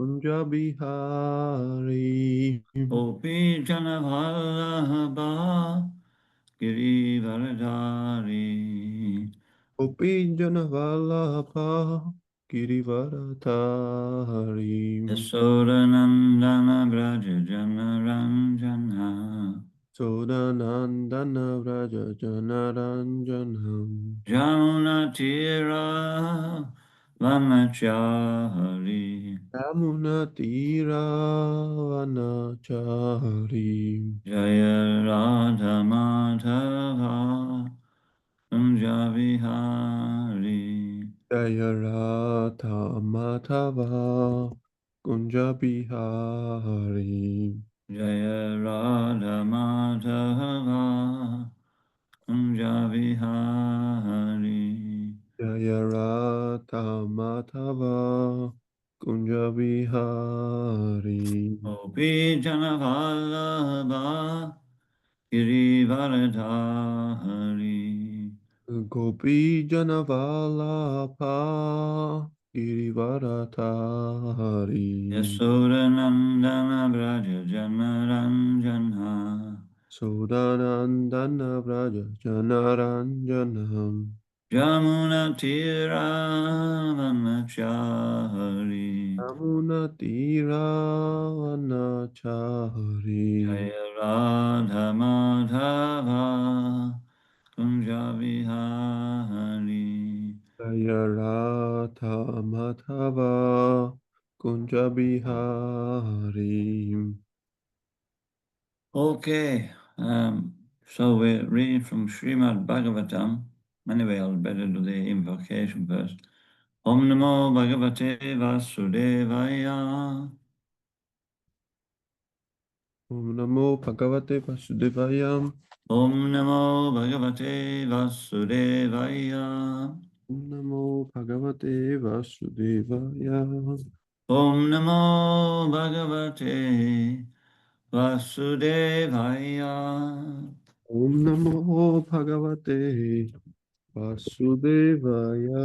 Kunja Bihari. Gopi Jana Vallabha Girivaradhari Gopi Jana Vallabha Girivaradhari. Yasodanandana Braja Janaranjana Sodanandana Vraja Janaranjanam. Jamuna Tira Vanachari Yamuna Tira Vanachari. Jaya Radha Madhava Kunja Vihari Jaya Radha Madhava Kunja Bihari. Jaya Radha Madhava Kunja Vihari Jaya Radha Madhava Kunja Bihari. Gopi Jana Vallabha Girivaradhari Gopi Janavalabha Girivaradhari. Yasodanandana Braja Janaranjana Sodanandana Vraja Janaranjanam. Jamuna Tira Vanachari Yamuna Tiravanachari. Jaya Radha Madhava Kunja Vihari Jaya Radha Madhava Kunja Bihari. Okay, so we're reading from Srimad Bhagavatam. Anyway, I'll better do the invocation first. Om Namo Bhagavate Vasudevaya. Om Namo Bhagavate Vasudevaya. Om Namo Bhagavate Vasudevaya. Om Namo Bhagavate Vasudevaya. Om Namo Bhagavate Vasudevaya. Om Namo Bhagavate Vasudevaya.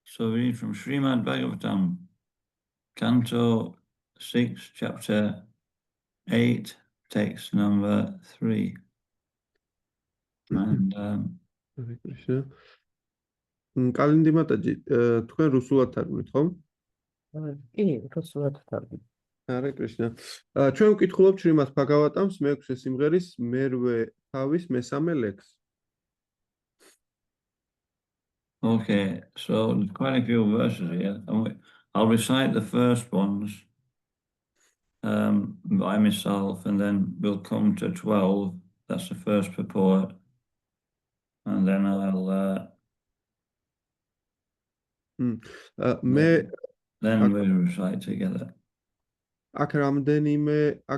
So we read from Srimad Bhagavatam, Canto 6, Chapter 8, text number 3. And Hare Krishna. Kalindi Mataji, თქვენ რუსულად თარგმნით, ხო? კი, რუსულად თარგმნით. Hare Krishna. ჩვენ ვკითხულობთ შრიმად ბჰაგავატამს მეექვსე სიმღერის მერვე თავის მესამე ლექსს. okay, so there's quite a few verses here. I'll recite the first ones by myself, and then we'll come to 12. That's the first purport. And then then we'll recite together. აქ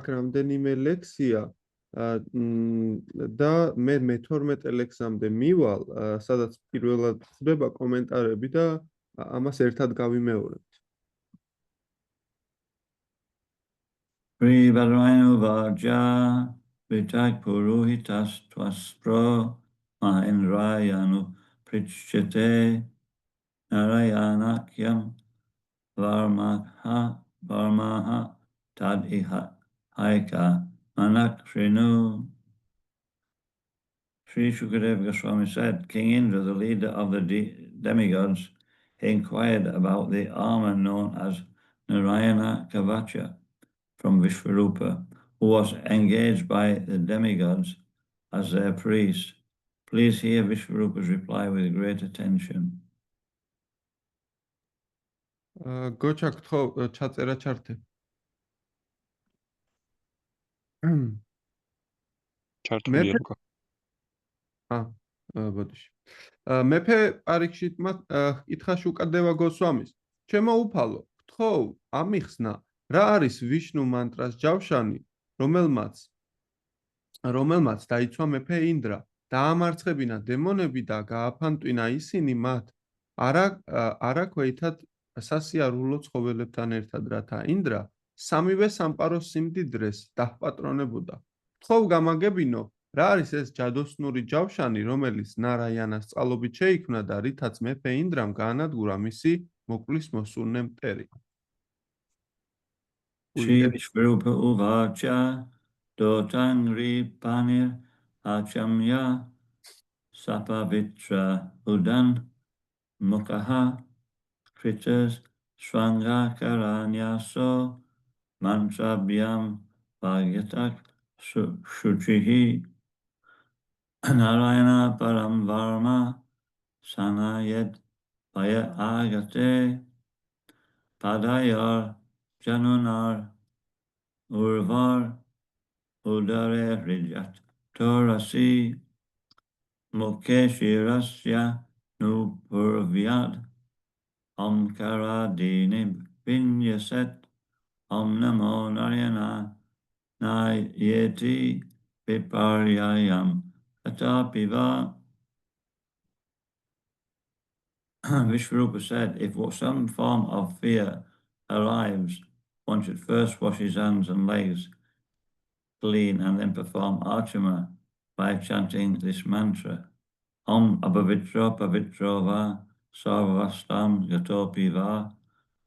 რამდენიმე ლექსია და მე მე-12 ლექსამდე მივალ, სადაც პირველად ხდება კომენტარები და ამას ერთად გავიმეორებთ. Sri Bhadrayanu Vaja Vitak Puruhitas Twaspro Mahendrayanu Prichete Narayanakyam Varmaha Tad Haika Manak Shrinu. Sri Shukadeva Goswami said, King Indra, the leader of the demigods, inquired about the armor known as Narayana Kavacha from Vishvarupa, who was engaged by the demigods as their priest. Please hear Vishvarupa's reply with great attention. გოჩაკ ხო ჩაწერა ჩართე. ჩართულია რუკა. ბოდიში. მეფე პარიქშიტმა ითხრა შუკადევა გოსვამის. ჩემო უფალო, გთხოვ, ამიხსნა, რა არის ვიშნუ მანტრას ჯავშანი, რომელმაც დაიცვა მეფე ინდრა, დაამარცხებინა დემონები და გააფანტვინა ისინი მათ, არა ქვეითად სასიარულო ცხოველებთან ერთად, რათა ინდრა სამივე სამყაროს სიმდიდრეს დაჰპატრონებოდა. გთხოვ გამაგებინო, რა არის ეს ჯადოსნური ჯავშანი, რომელიც ნარაიანას წყალობით შეიქმნა და რითაც მეფე ინდრამ გაანადგურა მისი მოკვლის მოსურნე მტერი. Shri Vishvarupa Uvacha Dotangri Panir Achamya Sapavitra Udan Mukaha Kritas Swangakaranya Mantrabhyam Bhagyatak Shuchihi Narayana Param Varma Sanayed Paya Agate Padayar Janunar Urvar Udare Rijat Torasi Mukeshirasya Nupurvyad Omkara Dinib Vinyaset Om Namo Narayana Nayeti Viparyayam Atapiva. Vishvarupa said, if some form of fear arrives, one should first wash his hands and legs clean and then perform archana by chanting this mantra. Om Abhavitro Pavitro Va Sarvastam Gatopi Va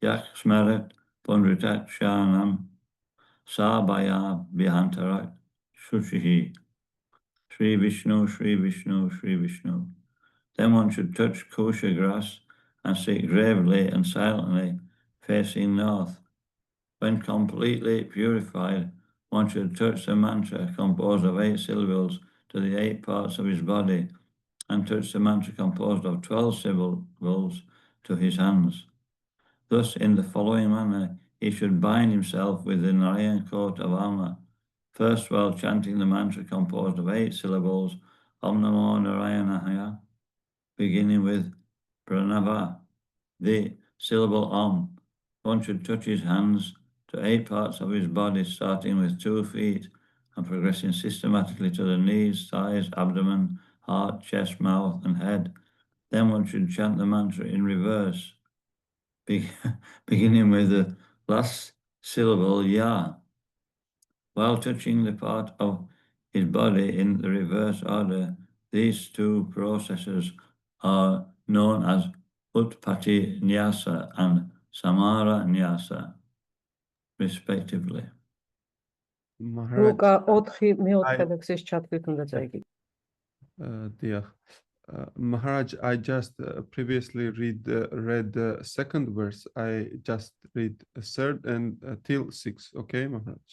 Yak Smarat Pundritak Shanam Sabaya Bihantarak Shuchihi. Sri Vishnu, Sri Vishnu, Sri Vishnu. Then one should touch kosher grass and sit gravely and silently facing north. When completely purified, one should touch the mantra composed of 8 syllables to the 8 parts of his body and touch the mantra composed of 12 syllables to his hands. Thus, in the following manner, he should bind himself with the Narayan coat of armor, first while chanting the mantra composed of 8 syllables, Om Namo Narayanaya, beginning with Pranava, the syllable Om. One should touch his hands to 8 parts of his body, starting with 2 feet and progressing systematically to the knees, thighs, abdomen, heart, chest, mouth, and head. Then one should chant the mantra in reverse, beginning with the last syllable Ya. While touching the part of his body in the reverse order, these 2 processes are known as Utpatti Nyasa and Samara Nyasa, respectively. Maharaj, Luka 4 მეოთხე ლექსის ჩათვლით უნდა წაიგეთ. Dear Maharaj, I just previously read the second verse. I just read the third and till 6. Okay, Maharaj.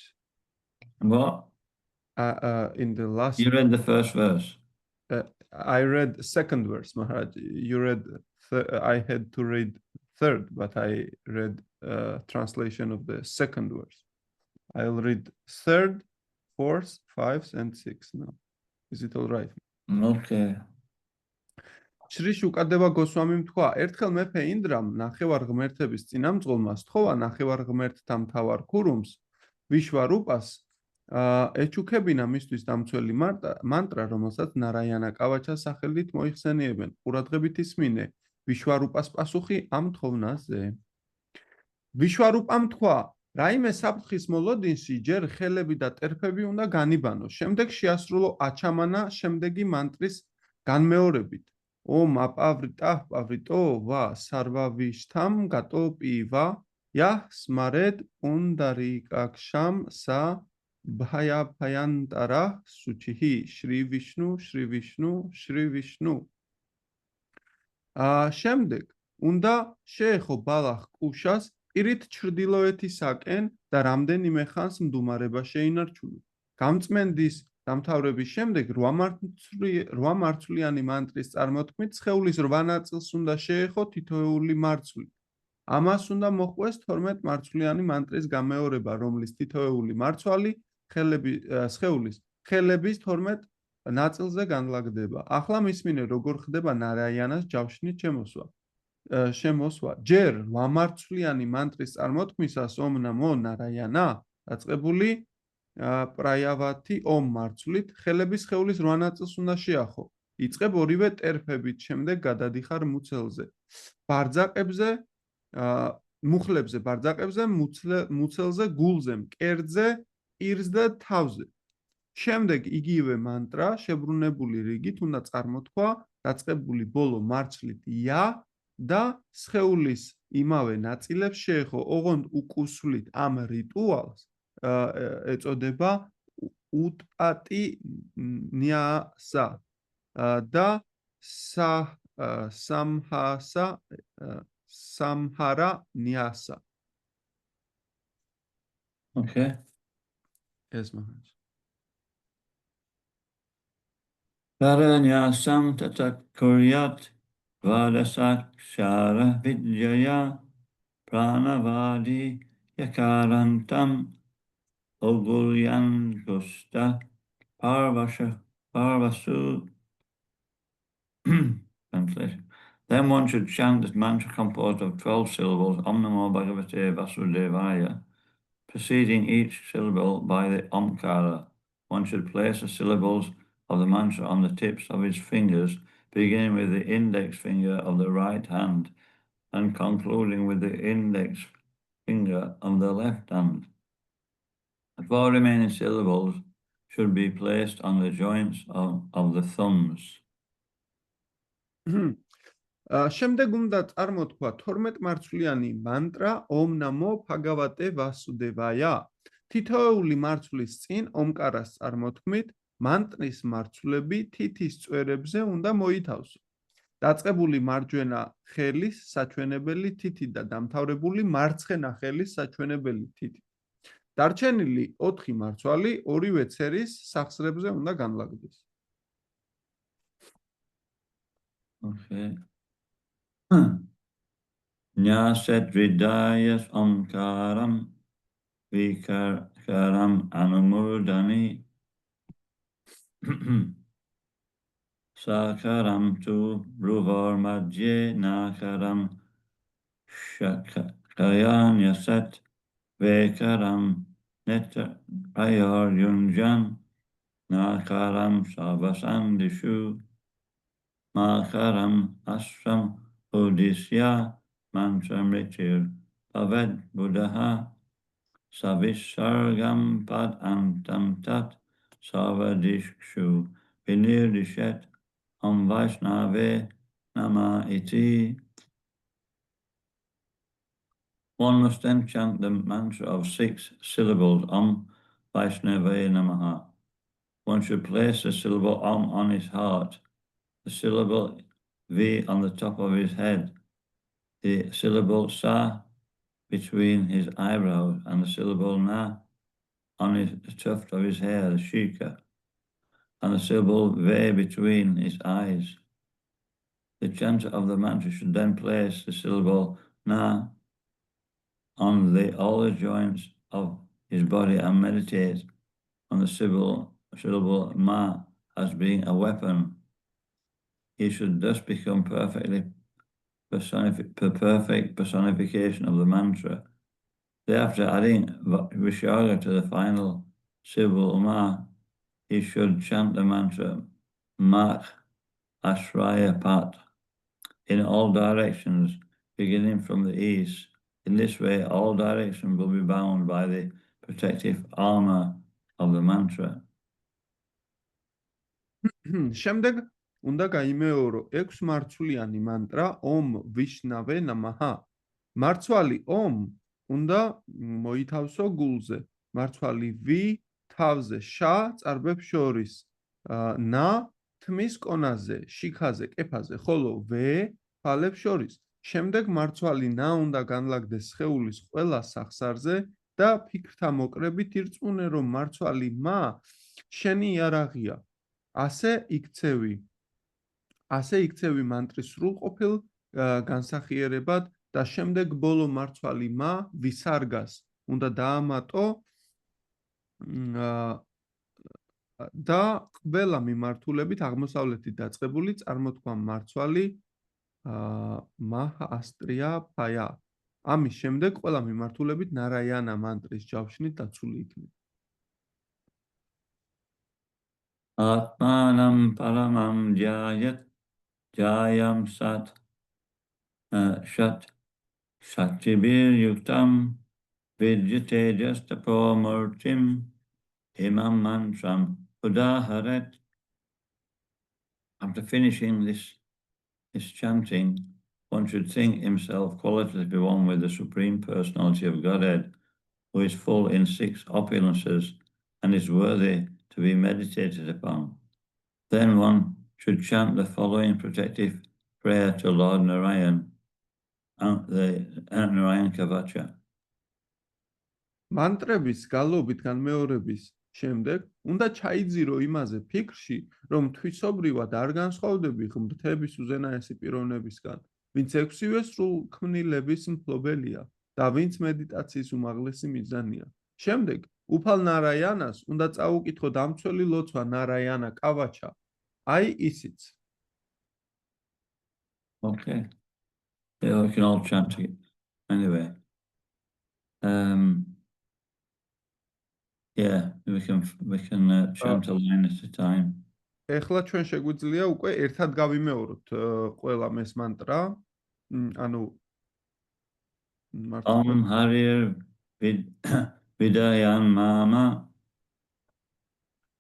What? In the last, You read the first verse. I read the second verse, Maharaj. You read. I had to read third, but I read translation of the second verse. I'll read third, fourth, 5, and 6 now. Is it all right? Okay. შრი შუკადევა გოსვამიმ თქვა, ერთხელ მეფე ინდრამ ნახევარ ღმერთების წინამძღოლმა სთხოვა ნახევარ ღმერთთა მთავარ ქურუმს ვიშვარუპას ეჩუქებინა მისთვის დამცველი მანტრა, რომელსაც ნარაიანა კავაჩას სახელით მოიხსენიებენ. ყურადღებით ისმინე ვიშვარუპას პასუხი ამ თოვნაზე. ვიშვარუპამ თქვა, რაიმე საფრთხის მოლოდინში ჯერ ხელები და ტერფები უნდა განიბანო, შემდეგ შეასრულო აჩამანა შემდეგი მანტრის განმეორებით. Om apavrita pavrito va sarvavishtam gato piva yah smared pundarikaksham sa bhayapayantara suchihi Shri Vishnu Shri Vishnu Shri Vishnu. შემდეგ უნდა შეეხო ბალახ კუშას პირით ჩრდილოეთისაკენ და რამდენიმე ხანს მდუმარება შეინარჩუნო. გამწმენდის დამთავრების შემდეგ 8 მარცვლიანი მანტრის წარმოთქმით სხეულის 8 ნაწილს უნდა შეეხო თითოეული მარცვლი. ამას უნდა მოჰყვეს 12 მარცვლიანი მანტრის გამეორება, რომლის თითოეული მარცვალი სხეულის ხელების 12 ნაწილზე განლაგდება. ახლა მისმინე როგორ ხდება ნარაიანას ჯავშნით შემოსვა. ჯერ 8 მარცვლიანი მანტრის წარმოთქმისას ომ ნამო ნარაიანა დაწყებული პრაიავათი ომ მარცვლით ხელების სხეულის 8 ნაწილს უნდა შეახო. იწყებ ორივე ტერფებით, შემდეგ გადადიხარ მუცელზე. მუხლებზე, ბარძაყებზე, მუცელზე, გულზე, მკერდზე, პირს და თავზე. შემდეგ იგივე მანტრა შებრუნებული რიგით უნდა წარმოთქვა დაწყებული ბოლო მარცვლით ია და სხეულის იმავე ნაწილებს შეეხო, ოღონდ უკუსვლით ამ რიტუალს ეწოდება უტპატი ნიასა და სამჰარა ნიასა. Okay. ეს მაგას. Karanyasam tatakuryat vadasakshara vidyaya pranavadi yakarantam ogulyan gusta parvasu. Translation. Then one should chant this mantra composed of 12 syllables, Om Namo Bhagavate Vasudevaya, preceding each syllable by the Omkara. One should place the syllables of the mantra on the tips of his fingers, beginning with the index finger of the right hand and concluding with the index finger of the left hand. The 4 remaining syllables should be placed on the joints of the thumbs. შემდეგ უნდა წარმოთქვა 12 მარცვლიანი მანტრა ომ ნამო ბჰაგავატე ვასუდევაია. თითოეული მარცვლის წინ ომკარას წარმოთქმით მანტრის მარცვლები თითის წვერებზე უნდა მოითავსო. დაწყებული მარჯვენა ხელის საჩვენებელი თითი და დამთავრებული მარცხენა ხელის საჩვენებელი თითი. დარჩენილი 4 მარცვალი ორივე ცერის სახსრებზე უნდა განლაგდეს. Okay. Nyaset Vidayas Omkaram Vikaram Anumudani Sakaram tu Bruvar Madhye Nakaram Shakayan Yaset Vekaram Neta Ayar Yunjan Nakaram Sabasandishu Makaram Ashram Odisya Mantramritir Pavad Buddha Savisargam Pad Antam Tat Savadishu Vinirlishet Om Vaishnave Nama Iti. One must then chant the mantra of 6 syllables Om Vaishnave Namaha. One should place the syllable Om on his heart, the syllable V on the top of his head, the syllable Sa between his eyebrows, and the syllable Na on the tuft of his hair, the Shika, and the syllable Ve between his eyes. The chanter of the mantra should then place the syllable Na on all the joints of his body and meditate on the syllable Ma as being a weapon. He should thus become perfect personification of the mantra. Thereafter, adding Visharga to the final syllable Ma, he should chant the mantra Mak Ashraya Pat in all directions, beginning from the east. In this way, all directions will be bound by the protective armor of the mantra. შემდეგ უნდა გაიმეორო 6 მარცვლიანი მანტრა ომ ვიშნავე ნამაჰა. მარცვალი ომ უნდა მოითავსო გულზე, მარცვალი ვი თავზე, შა წარბებს შორის, ნა თმის კონაზე, შიქაზე, კეფაზე, ხოლო ვე თვალებს შორის. შემდეგ მარცვალი ნა უნდა განლაგდეს სხეულის ყველა სახსარზე და ფიქრთა მოკრებით ირწმუნე, რომ მარცვალი მა შენი იარაღია. ასე იქცევი მანტრის სრულყოფილ განსახიერებად და შემდეგ ბოლო მარცვალი მა ვისარგას უნდა დაამატო და ყველა მიმართულებით აღმოსავლეთით დაწყებული წარმოთქვა მარცვალი მაჰ ასტრია ფაია. ამის შემდეგ ყველა მიმართულებით ნარაიანა მანტრის ჯავშნით დაცული იქნება. Atmanam paramam jayat jayam sat Shatibir yuktam vidyate jastapo murtim imam mantram udaharet. After finishing this chanting, one should think himself qualitatively one with the Supreme Personality of Godhead, who is full in 6 opulences and is worthy to be meditated upon. Then one should chant the following protective prayer to Lord Narayan, the Narayan Kavacha. მანტრების გალობით განმეორების შემდეგ უნდა ჩაიძირო იმაზე ფიქრში, რომ თვისობრივად არ განსხვავდები ღმრთების უზენაესი პიროვნებისგან, ვინც 6-ვე სრულქმნილების მფლობელია და ვინც მედიტაციის უმაღლესი მიზანია. შემდეგ უფალ ნარაიანას უნდა წაუკითხო დამცველი ლოცვა ნარაიანა კავაჩა. აი ისიც. Okay. Yeah, we can all chant it. Anyway. Yeah, we can chant a line at a time. ეხლა ჩვენ შეგვიძლია უკვე ერთად გავიმეოროთ ყველა ეს მანტრა. ანუ Om Harir Vidayan Mama.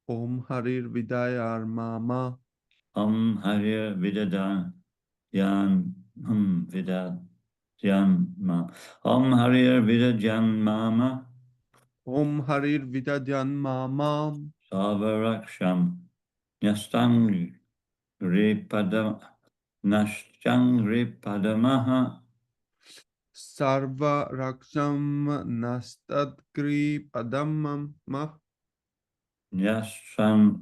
Om Harir Vidayar Mama. Om Harir Vidayan Vidayan Mama. Om Harir Vidayan Mama. Om Harir Vidadyan Mama. Sarvaraksham Nastang Ripadamaha. Sarva Raksham Nastadgri Padamam.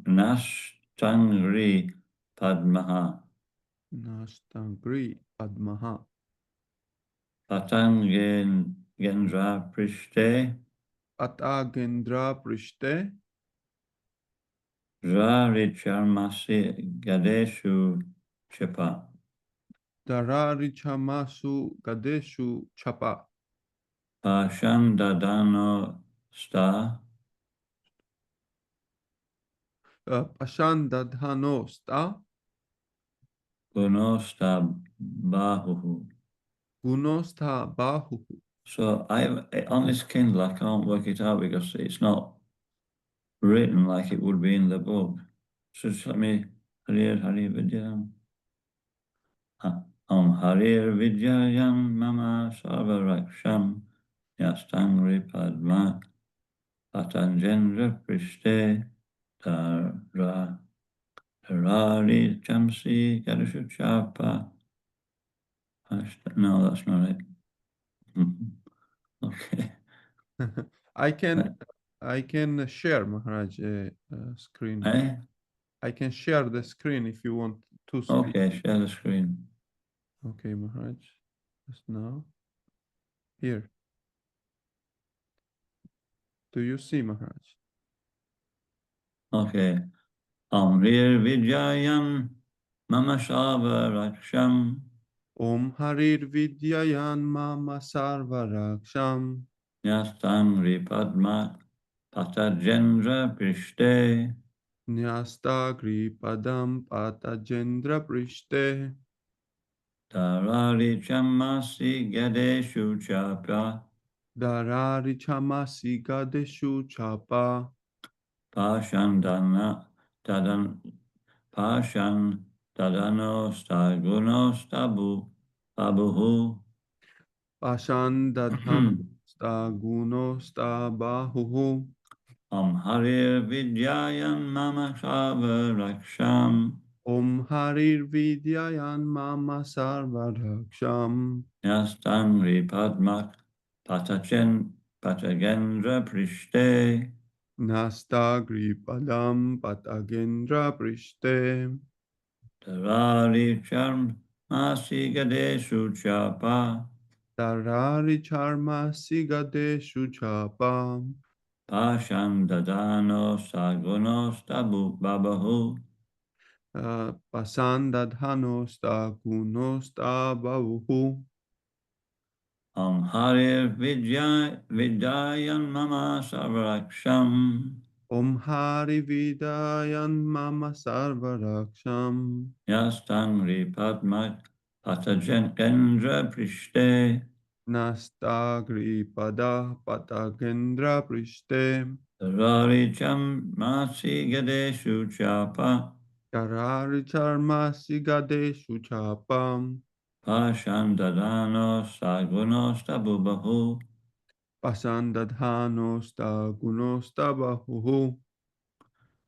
Nastangri Padmaha. Nastangri Padmaha. Patangendra Prishte. Atagendra Prishte. Rarichamasi Gadeshu Chapa. Dararichamasu Gadeshu Chapa. Pashandadano Sta. Pashandadhano Sta. Gunosta Bahuhu. Gunosta Bahuhu. So on this Kindle, I can't work it out because it's not written like it would be in the book. So just let me Harir Vidyam. Om Harir Vidyayam Mama Sarvaraksham Yastangri Padma Patanjendra Prishte Tarari Chamsi Gadashu Chapa. No, that's not it. Okay. I can share, Maharaj, screen. I can share the screen if you want to see. Okay, share the screen. Okay, Maharaj. Just now. Here. Do you see, Maharaj? Okay. Om Harir Vidyayam Mama Sarva Raksham. Om Harir Vidyayan Mama Sarva Raksham. Nyastangri Padma Patajendra Prishte. Nyastagri Padam Patajendra Prishte. Darari Chamasi Gadeshu Chapa. Darari Chamasi Gadeshu Chapa. Pashandano Staguno Stabu Babuhu. Pashandadhano Staguno Stabahuhu. Om Harir Vidyayam Mama Sarva Raksham. Om Harir Vidyayan Mama Sarva Raksham. Nyastangri Padma Patagendra Prishte. Nastagri Padam Patagendra Prishte. Tarari Charmasi Gadeshu Chapa. Tarari Charmasi Gadeshu Chapa. Pashandadano Saguno Stabu Babahu. Pasandadhano Staguno Stabahuhu. Om Harir Vidayan Mama Sarvaraksham. Om Hari Vidayan Mama Sarva Raksham. Yastangri Padma Patagendra Prishte. Nastagri Pada Patagendra Prishte. Tarari Chamasi Gadeshu Chapa. Karari Charmasi Gadeshu Chapam. Pashandadanos Sagunos Tabubahu. Pasandadhanos da gunos da bahuhu.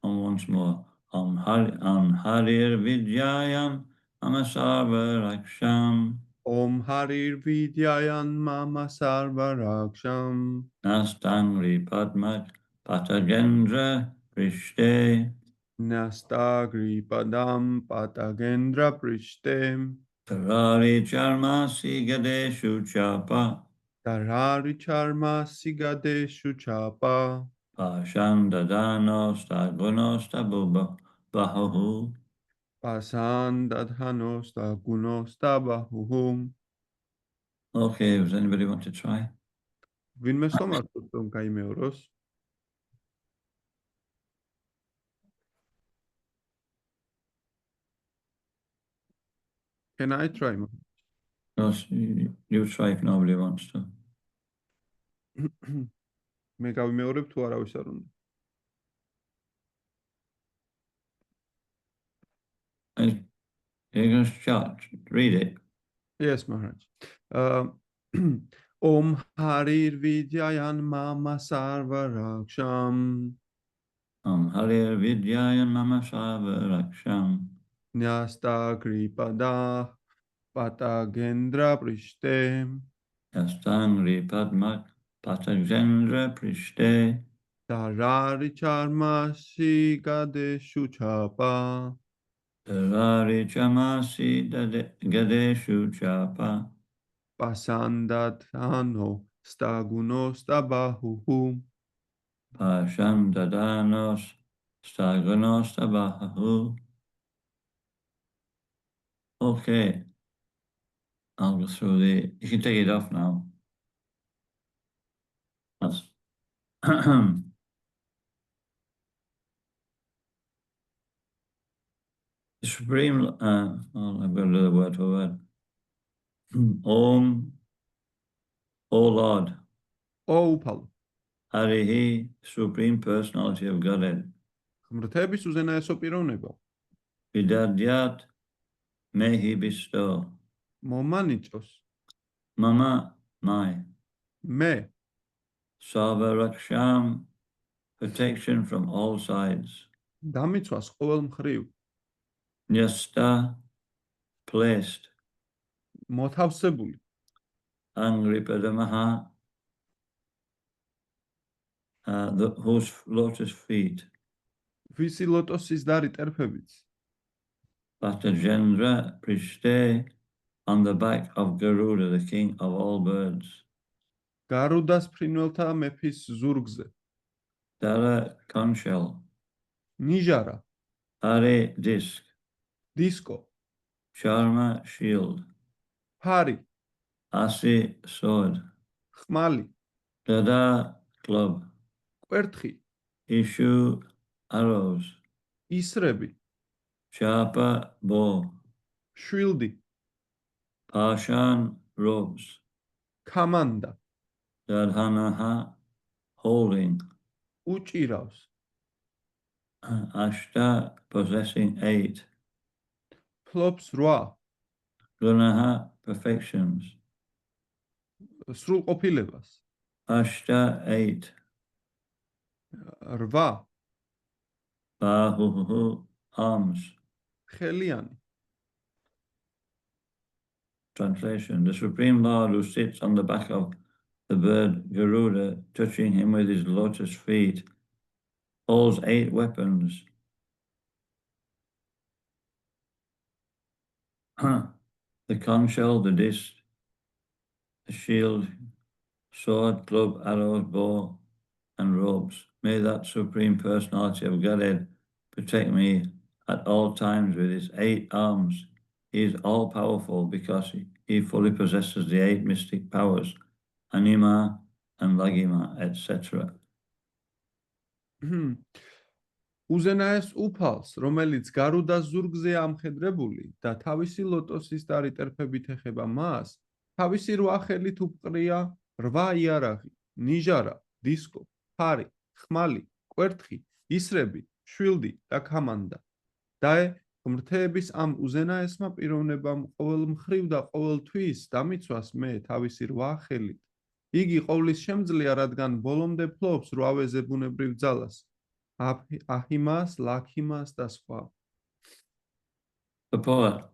And once more. Om Harir Vidyayam Amasarvaraksham. Om Harir Vidyayan Mama Sarvaraksham. Nastangri Padmat Patagendra Prishte. Nastagri Padam Patagendra Prishtem. Tarari Charmasi Gadeshu Chapa. Tarari Charma Sigade Shuchapa. Pashandadanos Tagunos Tabubahu. Pasandadhanos da gunos da bahuhu. Okay, does anybody want to try? Vinme somartut რომ გაიმეოროს? Can I try? No, you try if nobody wants to. მე გავიმეორებ თუ არავის არ უნდა. You can start. Read it. Yes, Maharaj. Om Harir Vidyayan Mama Sarvaraksham. Harir Vidyayan Mama Sarvaraksham. Nyastagri Pada Patagendra Prishte. Yastangri Padmak Patagendra Prishte. Tarari Charma Sigade Shuchapa. Tarari Chamasi Gadeshu Chapa. Pasandadhano Stagunos Tabahuhu. Pashandadanos Stagunos Tabahu. Okay. I'll go through the. You can take it off now. That's. The Supreme. I've got another word for word. Om, O Lord, Oupalo. Harihi, Supreme Personality of Godhead. ღმრთების უზენაესო პიროვნება. Vidadyat mehi bestow. მომანიჭოს Mama, my. მე Sarvaraksham, protection from all sides. დამიცვას ყოველ მხრივ. Nyasta, placed. მოთავსებული. Angripadamaha, whose lotus feet. ვისი ლოტოსის დარი ტერფებიც. Patajendra Prishte, on the back of Garuda, the king of all birds. გარუდას ფრინველთა მეფის ზურგზე. Dara conch shell. ნიჟარა, Hare disc. დისკო, Sharma shield. ფარი, Asi sword. ხმალი, Dada club. კვერთხი, Ishu arrows. ისრები, Chapa bow. შვილდი, Pashan ropes. ქამანდა, Dadhanaha holding. უჭირავს, Ashta possessing 8. ფლობს 8, Gunaha perfections. სრულყოფილებას, Ashta 8. 8, Bahuhu arms. ხელიანი. Translation. The Supreme Lord who sits on the back of the bird Garuda, touching him with his lotus feet, holds 8 weapons. The conch shell, the disc, the shield, sword, club, arrows, bow, and ropes. May that Supreme Personality of Godhead protect me at all times with his 8 arms. He is all-powerful because he fully possesses the 8 mystic powers, Anima and Lagima, etc. უზენაეს უფალს, რომელიც გარუდას ზურგზე ამხედრებული და თავისი ლოტოსის დარი ტერფებით ეხება მას, თავისი 8 ხელით უპყრია 8 იარაღი, ნიჟარა, დისკო, ფარი, ხმალი, კვერთხი, ისრები, შვილდი და ქამანდა. და ღმრთების ამ უზენაესმა პიროვნებამ ყოველ მხრივ და ყოველთვის დამიცვას მე თავისი რვა ხელით. იგი ყოვლის შემძლეა, რადგან ბოლომდე ფლობს რვავეზე ბუნებრივ ძალას, აჰიმას, ლაქიმას და სხვა. The poet,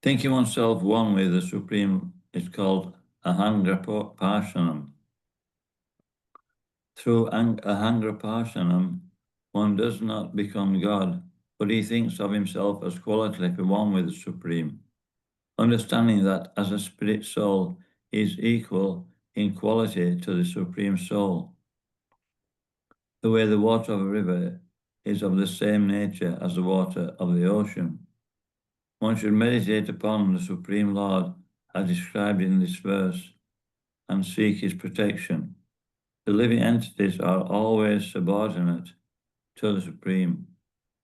thinking oneself one with the Supreme, is called Ahangraparshanam. Through Ahangraparshanam, one does not become God, but he thinks of himself as qualitatively one with the Supreme, understanding that as a spirit soul, he is equal in quality to the Supreme Soul. The way the water of a river is of the same nature as the water of the ocean. One should meditate upon the Supreme Lord as described in this verse and seek his protection. The living entities are always subordinate to the Supreme.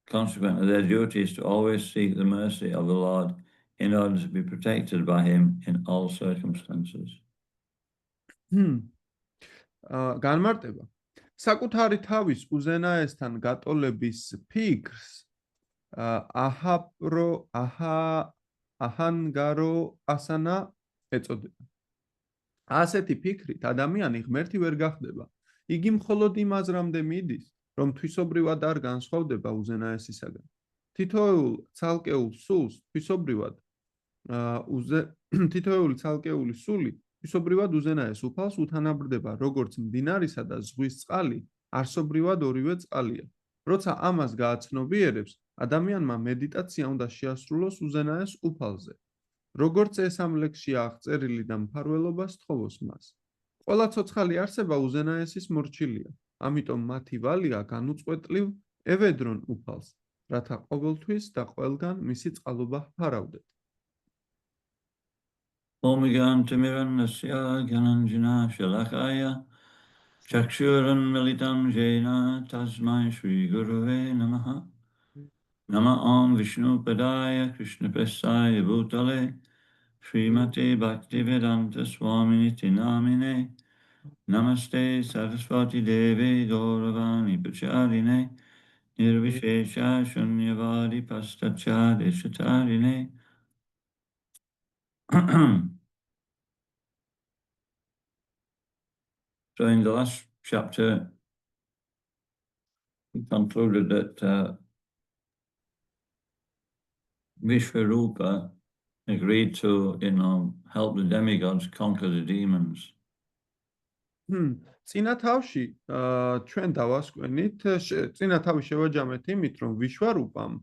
Consequently, their duty is to always seek the mercy of the Lord in order to be protected by him in all circumstances. განმარტება. საკუთარი თავის უზენაესთან გატოლების ფიქრს აჰანგარო ასანა ეწოდება. ასეთი ფიქრით ადამიანი ღმერთი ვერ გახდება. იგი მხოლოდ იმ აზრამდე მიდის, რომ თვისობრივად არ განსხვავდება უზენაესისაგან. თითოეული ცალკეული სული თვისობრივად უზენაეს უფალს უთანაბრდება, როგორც მდინარისა და ზღვის წყალი არსობრივად ორივე წყალია. როცა ამას გააცნობიერებს, ადამიანმა მედიტაცია უნდა შეასრულოს უზენაეს უფალზე. როგორც ეს ამ ლექსში აღწერილი და მფარველობა სთხოვოს მას. ყველა ცოცხალი არსება უზენაესის მორჩილია, ამიტომ მათი ვალია განუწყვეტლივ ევედრონ უფალს, რათა ყოველთვის და ყველგან მისი წყალობა ჰფარავდეთ. Omigantimirannasya Gananjana Shalakaya Chakshuran Militam Jena Tasmai Shri Guruve Namaha Nama Om Vishnu Padaya Krishna Pesaya Bhutale Srimati Bhaktivedanta Swaminiti Namine Namaste Saraswati Devi Gauravani Pacharine Nirvishesha Shunyavadi Pastacha Deshatarine So in the last chapter, we concluded that Vishvarupa agreed to, help the demigods conquer the demons. წინა თავში ჩვენ დავასკვენით, წინა თავი შევაჯამეთ იმით, რომ ვიშვარუპამ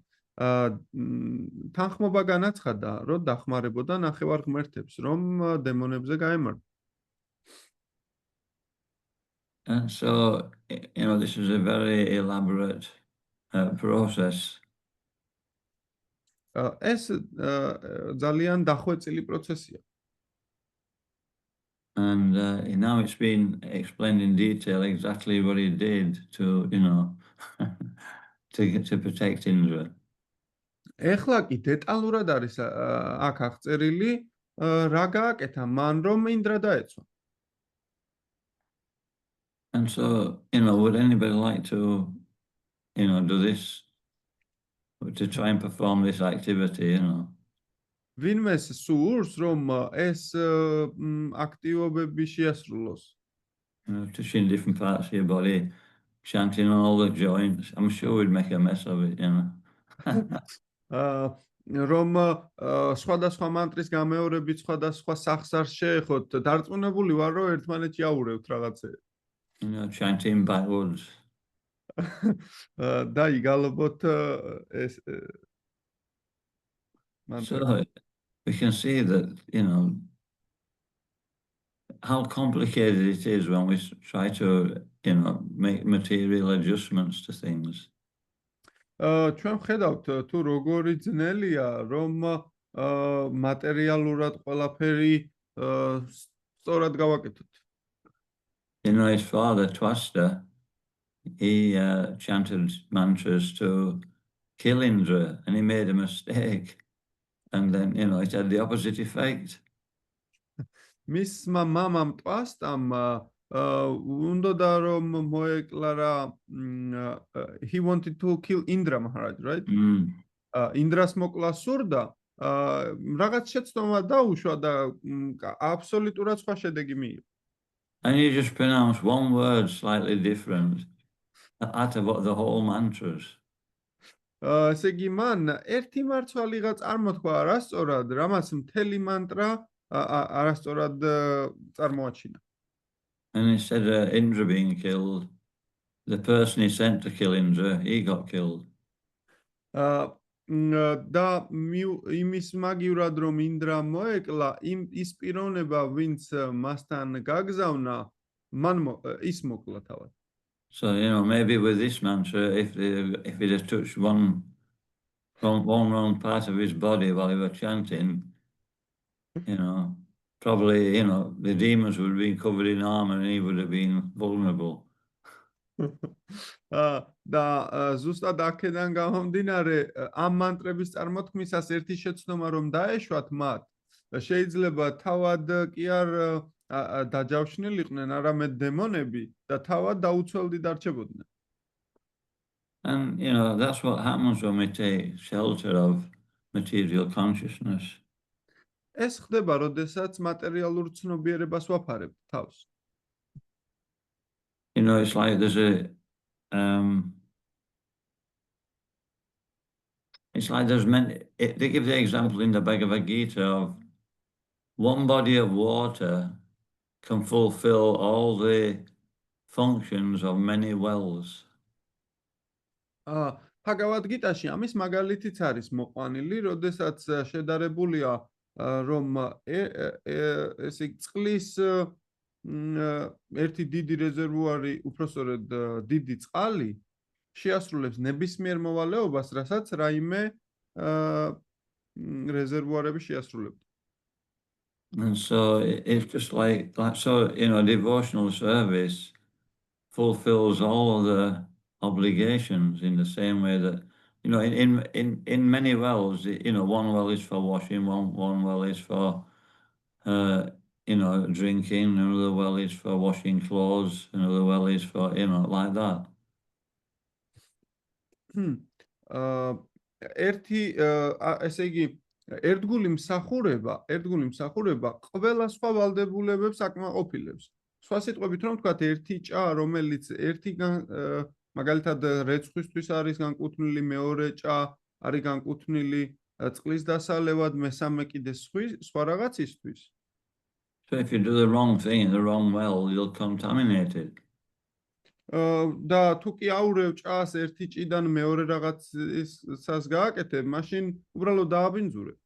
თანხმობა განაცხადა, რომ დახმარებოდა ნახევარ ღმერთებს, რომ დემონებზე გაემართა. And so, this is a very elaborate process. ეს ძალიან დახვეწილი პროცესია. And now it's been explained in detail exactly what he did to, to protect Indra. ეხლა კი დეტალურად არის აქ აღწერილი, რა გააკეთა მან, რომ ინდრა დაეცვა. And so, would anybody like to, do this, to try and perform this activity, ვინმეს სურს, რომ ეს აქტივობები შეასრულოს. Touching different parts of your body, chanting on all the joints. I'm sure we'd make a mess of it, რომ სხვადასხვა მანტრის გამეორებით სხვადასხვა სახს არ შეეხოთ, დარწმუნებული ვარ, რომ ერთმანეთში აურევთ რაღაცეებს. Chanting backwards. და იგალობოთ ეს So we can see that, how complicated it is when we try to, make material adjustments to things. ჩვენ ვხედავთ თუ როგორი ძნელია, რომ მატერიალურად ყველაფერი სწორად გავაკეთოთ. His father, Twasta, he chanted mantras to kill Indra, and he made a mistake. And then, it had the opposite effect. მისმა მამამ ტვასტამ უნდოდა რომ მოეკლარა, he wanted to kill Indra Maharaj, right? ინდრას მოკლა სურდა, რაღაც შეცდომა დაუშვა და აბსოლუტურად სხვა შედეგი მიიღო. And you just pronounce one word slightly different out of the whole mantras. ესე იგი მან ერთი მარცვალიღა წარმოთქვა არასწორად, რამაც მთელი მანტრა არასწორად წარმოაჩინა. And instead of Indra being killed, the person he sent to kill Indra, he got killed. და იმის მაგივრად რომ ინდრა მოეკლა, ის პიროვნება, ვინც მასთან გაგზავნა, ის მოკლა თავად. So, maybe with this mantra, if he just touched one wrong part of his body while he was chanting, probably, the demons would have been covered in armor and he would have been vulnerable. და ზუსტად აქედან გამომდინარე, ამ მანტრების წარმოთქმისას ერთი შეცდომა რომ დაეშვათ მათ, შეიძლება თავად კი არ დაჯავშნილიყვნენ, არამედ დემონები და თავად დაუცველდი დარჩებოდნენ. And, that's what happens when we take shelter of material consciousness. ეს ხდება, როდესაც მატერიალურ ცნობიერებას ვაფარებთ თავს. It's like there's many, they give the example in the Bhagavad Gita of one body of water can fulfill all the functions of many wells. Bhagavad Gita-ში ამის მაგალითიც არის მოყვანილი, როდესაც შედარებულია რომ ესე წყლის ერთი დიდი რეზერვუარი, უпроსორედ დიდი წყალი შეასრულებს ნებისმიერ მოვალეობას, რასაც რაიმე რეზერვუარები შეასრულებდა. And so it's just like so, devotional service fulfills all of the obligations in the same way that, in many wells, one well is for washing, one well is for, drinking, another well is for washing clothes, another well is for, like that. ესე იგი, ერთგული მსახურება ყველა სხვა ვალდებულებებს აკმაყოფილებს. სხვა სიტყვებით რომ ვთქვათ, ერთი ჭა, რომელიც მაგალითად რეცხვისთვის არის განკუთვნილი, მეორე ჭა არის განკუთვნილი წყლის დასალევად, მესამე კიდე სხვა რაღაცისთვის. So if you do the wrong thing in the wrong well, you'll contaminate it. და თუ კი აურევ ჭას ერთი ჭიდან მეორე რაღაცას გააკეთებ, მაშინ უბრალოდ დააბინძურებ.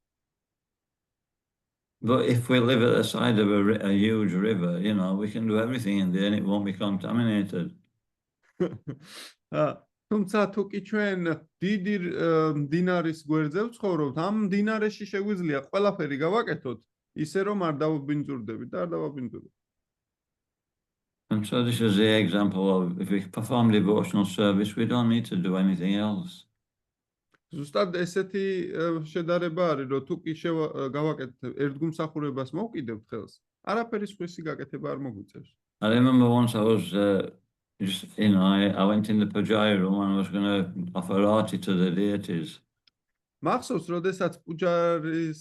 But if we live at the side of a huge river, we can do everything in there and it won't be contaminated. თუმცა თუ კი ჩვენ დიდი მდინარის გვერდზე ვცხოვრობთ, ამ მდინარეში შეგვიძლია ყველაფერი გავაკეთოთ, ისე რომ არ დავაბინძურდებით და არ დავაბინძურდებით. And so this is the example of if we perform devotional service, we don't need to do anything else. ზუსტად ესეთი შედარება არის, რომ თუ კი გავაკეთებ ერთგულმსახურებას მოვკიდევთ ხელს, არაფერი სხვისი გაკეთება არ მოგვიწევს. I remember once I was I went in the Pujari room and I was going to offer arati to the deities. მახსოვს, როდესაც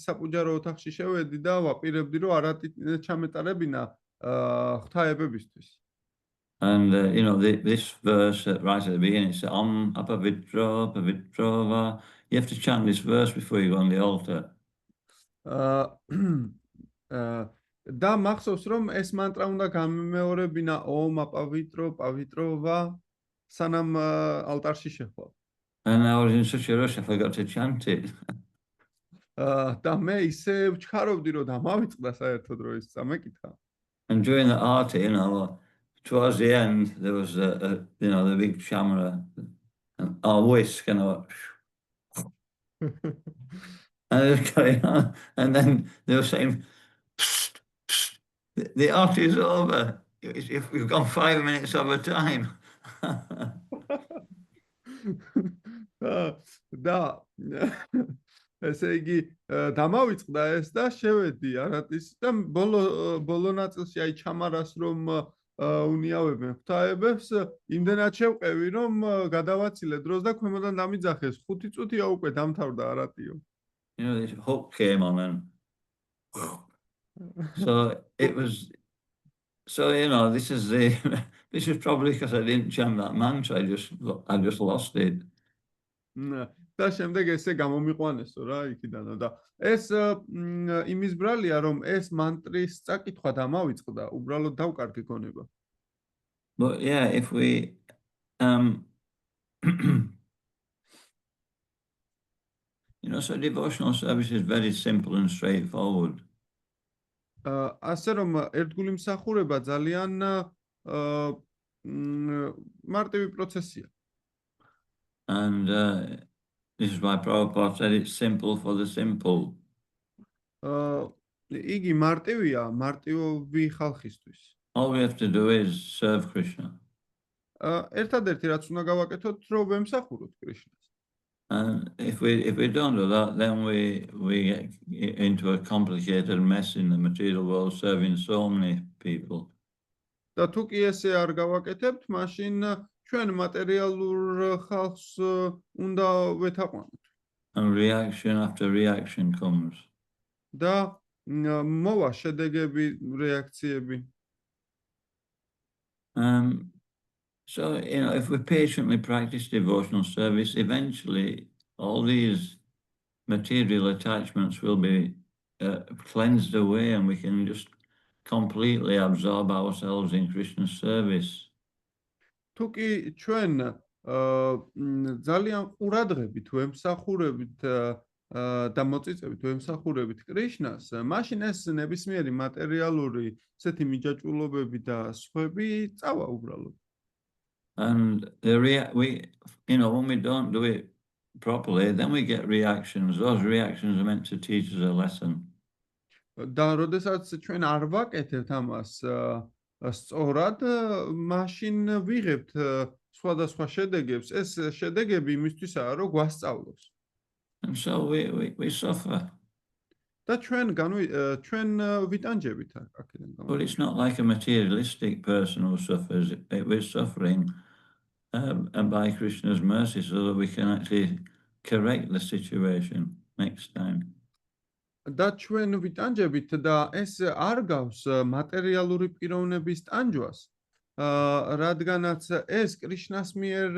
საპუჯარო ოთახში შევედი და ვაპირებდი, რომ არატი ჩამეტარებინა ღვთაებებისთვის. And this verse right at the beginning, it's Om Apavitro Pavitrova. You have to chant this verse before you go on the altar. და მახსოვს, რომ ეს მანტრა უნდა გამემეორებინა Om Apavitro Pavitrova სანამ ალტარში შეხვალ. And I was in such a rush, I forgot to chant it. და მე ისე ვჩქარობდი, რომ დამავიწყდა საერთოდ რომ ის წამეკითხა. And during the arati, towards the end, there was the big shamara, and a whisk, and it was going on, and then they were saying, psst, psst, the arati is over. We've gone 5 minutes over time. და ესე იგი დამავიწყდა ეს და შევედი არატის და ბოლო ნაწილში აი ჩამარას რომ უნიავებენ ღვთაებებს, იმდენად შევყევი, რომ გადავაცილე დროს და ქვემოდან დამიძახეს 5 წუთია უკვე დამთავრდა არატიო. You know, this hook came on and so it was, so, you know, this is this is probably because I didn't chant that mantra, I just lost it. და შემდეგ ესე გამომიყვანესო რა იქიდან და ეს იმის ბრალია რომ ეს მანტრის წაკითხვა დამავიწყდა, უბრალოდ დავკარგე გონება. But yeah, if we you know, so devotional service is very simple and straightforward. ასე რომ ერთგული მსახურება ძალიან მარტივი პროცესია. And this is why Prabhupada said it's simple for the simple. იგი მარტივია მარტივი ხალხისთვის. All we have to do is serve Krishna. ერთადერთი რაც უნდა გავაკეთოთ, რომ ვემსახუროთ კრიშნას. And if we don't do that, then we get into a complicated mess in the material world, serving so many people. და თუ კი ესე არ გავაკეთებთ, მაშინ ჩვენ მატერიალურ ხალხს უნდა ვეთაყვანოთ. And reaction after reaction comes. და მოვა შედეგები, რეაქციები. So, you know, if we patiently practice devotional service, eventually all these material attachments will be cleansed away and we can just completely absorb ourselves in Krishna's service. თუ კი ჩვენ ძალიან ყურადღებით ვემსახურებით და მოწიწებით ვემსახურებით კრიშნას, მაშინ ეს ნებისმიერი მატერიალური ესეთი მიჯაჭვულობები და სხვები წავა უბრალოდ. And we, you know, when we don't do it properly, then we get reactions. Those reactions are meant to teach us a lesson. და როდესაც ჩვენ არ ვაკეთებთ ამას სწორად, მაშინ ვიღებთ სხვადასხვა შედეგებს. ეს შედეგები იმისთვისაა, რომ გვასწავლოს. And so we suffer. და ჩვენ ვიტანჯებით აქედან. But it's not like a materialistic person who suffers. We're suffering and by Krishna's mercy so that we can actually correct the situation next time. და ჩვენ ვიტანჯებით და ეს არ გავს მატერიალური პიროვნების ტანჯვას, რადგანაც ეს კრიშნას მიერ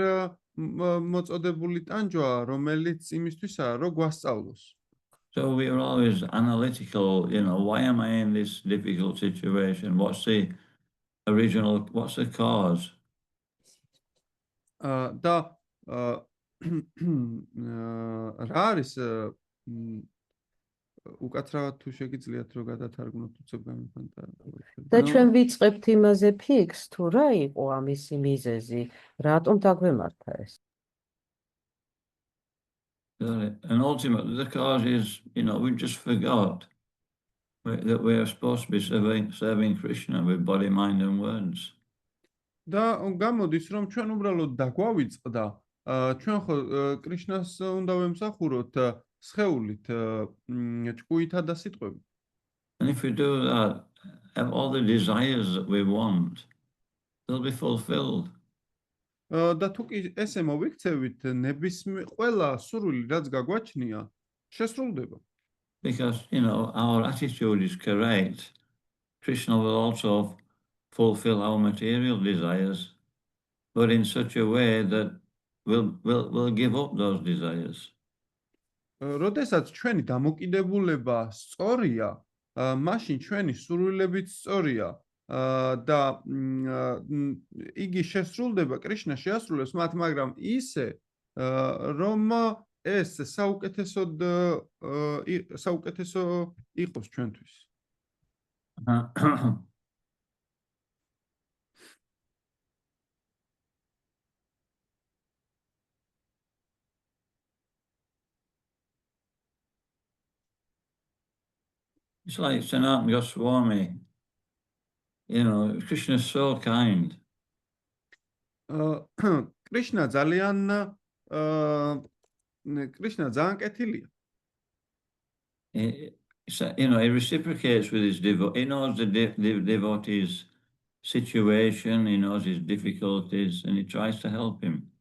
მოწოდებული ტანჯვაა, რომელიც იმისთვისაა, რომ გვასწავლოს. So we are always analytical, you know, why am I in this difficult situation? What's the cause? და რა არის უკაცრავად თუ შეგიძლიათ რომ გადათარგმნოთ უცებ გამიფანტა. და ჩვენ ვიწყებთ იმაზე ფიქს თუ რა იყო ამისი მიზეზი, რატომ დაგვემართა ეს? And ultimately the cause is, you know, we just forgot that we are supposed to be serving Krishna with body, mind and words. და გამოდის რომ ჩვენ უბრალოდ დაგვავიწყდა, ჩვენ ხო კრიშნას უნდა ვემსახუროთ სხეულით, ჭკუითა და სიტყვებით. And if we do that, all the desires that we want, they'll be fulfilled. და თუ კი ესე მოვიქცევით, ყველა სურვილი რაც გაგვაჩნია, შესრულდება. Because, you know, our attitude is correct. Krishna will also fulfill our material desires, but in such a way that we'll give up those desires. როდესაც ჩვენი დამოკიდებულება სწორია, მაშინ ჩვენი სურვილებიც სწორია და იგი შესრულდება, კრიშნა შეასრულებს მათ, მაგრამ ისე რომ ეს საუკეთესო იყოს ჩვენთვის. It's like Sanatana Goswami. You know, Krishna is so kind. კრიშნა ძალიან კეთილია. You know, he reciprocates with his devotees. He knows the devotees situation, he knows his difficulties, and he tries to help him.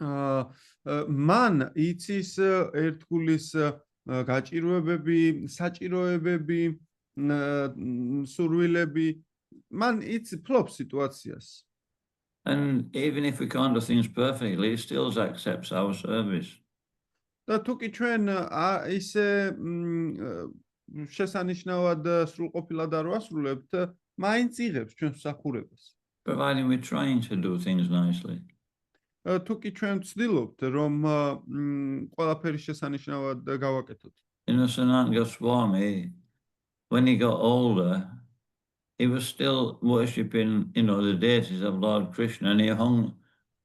მან იცის ერთგულის გაჭირვებები, საჭიროებები, სურვილები, მან ფლობს სიტუაციას. And even if we can't do things perfectly, he still accepts our service. და თუ კი ჩვენ ისე შესანიშნავად სრულყოფილად არ ვასრულებთ, მაინც იღებს ჩვენს მსახურებას. Providing we're trying to do things nicely. თუ კი ჩვენ ვცდილობთ, რომ ყველაფერი შესანიშნავად გავაკეთოთ. Sanat Goswami, when he got older, he was still worshipping, the deities of Lord Krishna, and he hung